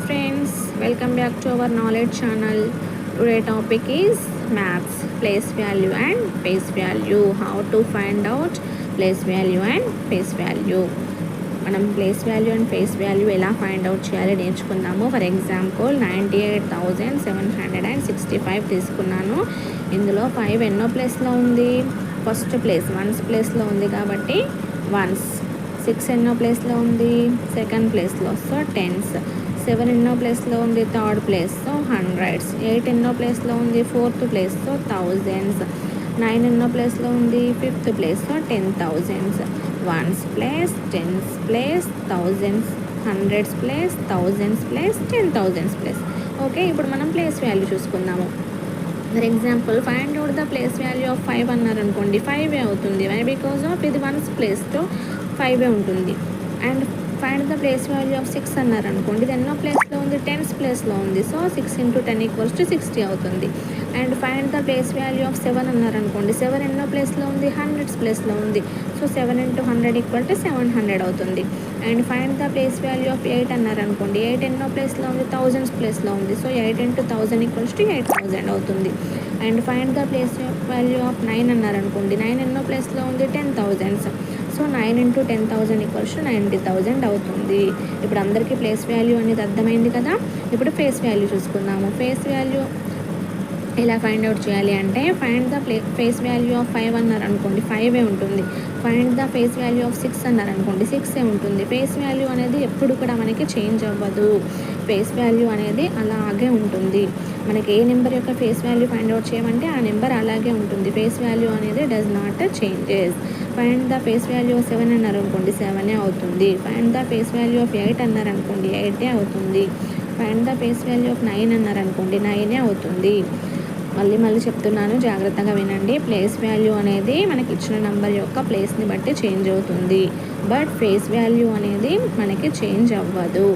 friends, welcome back to our knowledge channel. Today topic is maths, place value and face value. How to find out place value and face value. మనం place value and face value ఎలా find out చేయాలి నేర్చుకుందాము. For example 98,765 తీసుకున్నాను. ఇందులో 5 ఎన్నో ప్లేస్లో ఉంది? First place once ప్లేస్లో ఉంది కాబట్టి వన్స్. 6 ఎన్నో ప్లేస్లో ఉంది? సెకండ్ ప్లేస్లో, సో టెన్స్. 7 ఎన్నో ప్లేస్లో ఉంది? Third place, so hundreds. 8 ఎన్నో ప్లేస్లో ఉంది? Fourth place, so thousands. 9 ఎన్నో ప్లేస్లో ఉంది? Fifth place, so 10,000s. Ones place, tens place, thousands, hundreds place, thousands place, 10,000s place. Okay, ఇప్పుడు మనం ప్లేస్ వాల్యూ చూసుకుందాము. For example find out the place value of 5 అన్నారనుకోండి, 5 అవుతుంది. వై? బికాజ్ ఆఫ్ ఇది ones ప్లేస్తో 5 ఉంటుంది. And find the place value of 6 అన్నారనుకోండి, ఇది ఎన్నో ప్లేస్లో ఉంది? 10th ప్లేస్లో ఉంది. సో 6 × 10 = 60 అవుతుంది. And find the place value of 7 అన్నారనుకోండి, 7 ఎన్నో ప్లేస్లో ఉంది? 100th ప్లేస్లో ఉంది. సో 7 × 100 = 700 అవుతుంది. And find the place value of 8 అన్నారనుకోండి, 8 ఎన్నో ప్లేస్లో ఉంది? 1000th ప్లేస్లో ఉంది. సో 8 × 1000 = 8000 అవుతుంది. And find the place value of 9 అన్నారనుకోండి, 9 ఎన్నో ప్లేస్లో ఉంది? 10,000s. సో 9 × 10,000 = 90,000 అవుతుంది. ఇప్పుడు అందరికీ ప్లేస్ వాల్యూ అనేది అర్థమైంది కదా. ఇప్పుడు ఫేస్ వాల్యూ చూసుకుందాము. ఫేస్ వాల్యూ ఎలా ఫైండ్ అవుట్ చేయాలి అంటే, find the face value of 5 అన్నారనుకోండి, 5 ఉంటుంది. Find the face value of 6 అన్నారనుకోండి, 6 ఉంటుంది. ఫేస్ వాల్యూ అనేది ఎప్పుడు కూడా మనకి చేంజ్ అవ్వదు. ఫేస్ వాల్యూ అనేది అలాగే ఉంటుంది. మనకి ఏ నెంబర్ యొక్క ఫేస్ వాల్యూ ఫైండ్ అవుట్ చేయమంటే ఆ నెంబర్ అలాగే ఉంటుంది. ఫేస్ వాల్యూ అనేది does not changes. Find the face value of 7 అన్నారనుకోండి, 7 అవుతుంది. Find the face value of 8 అన్నారనుకోండి, 8 అవుతుంది. Find the face value of 9 అన్నారనుకోండి, 9 అవుతుంది. మళ్ళీ చెప్తున్నాను, జాగ్రత్తగా వినండి. ప్లేస్ వాల్యూ అనేది మనకి ఇచ్చిన నెంబర్ యొక్క ప్లేస్ని బట్టి చేంజ్ అవుతుంది. బట్ ఫేస్ వాల్యూ అనేది మనకి చేంజ్ అవ్వదు.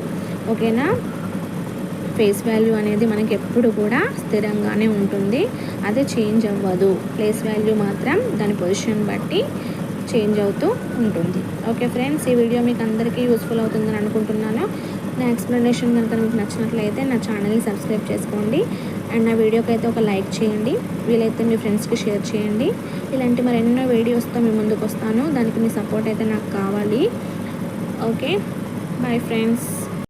ఓకేనా? ఫేస్ వాల్యూ అనేది మనకి ఎప్పుడు కూడా స్థిరంగానే ఉంటుంది, అది చేంజ్ అవ్వదు. ప్లేస్ వాల్యూ మాత్రం దాని పొజిషన్ బట్టి చేంజ్ అవుతూ ఉంటుంది. ఓకే ఫ్రెండ్స్, ఈ వీడియో మీకు అందరికీ యూస్ఫుల్ అవుతుందని అనుకుంటున్నాను. నా ఎక్స్ప్లెనేషన్ కనుక మీకు నచ్చినట్లయితే నా ఛానల్ని సబ్స్క్రైబ్ చేసుకోండి. అండ్ నా వీడియోకి అయితే ఒక లైక్ చేయండి. వీలైతే మీ ఫ్రెండ్స్కి షేర్ చేయండి. ఇలాంటి మరెన్నో వీడియోస్తో మీ ముందుకు వస్తాను. దానికి మీ సపోర్ట్ అయితే నాకు కావాలి. Okay, bye friends.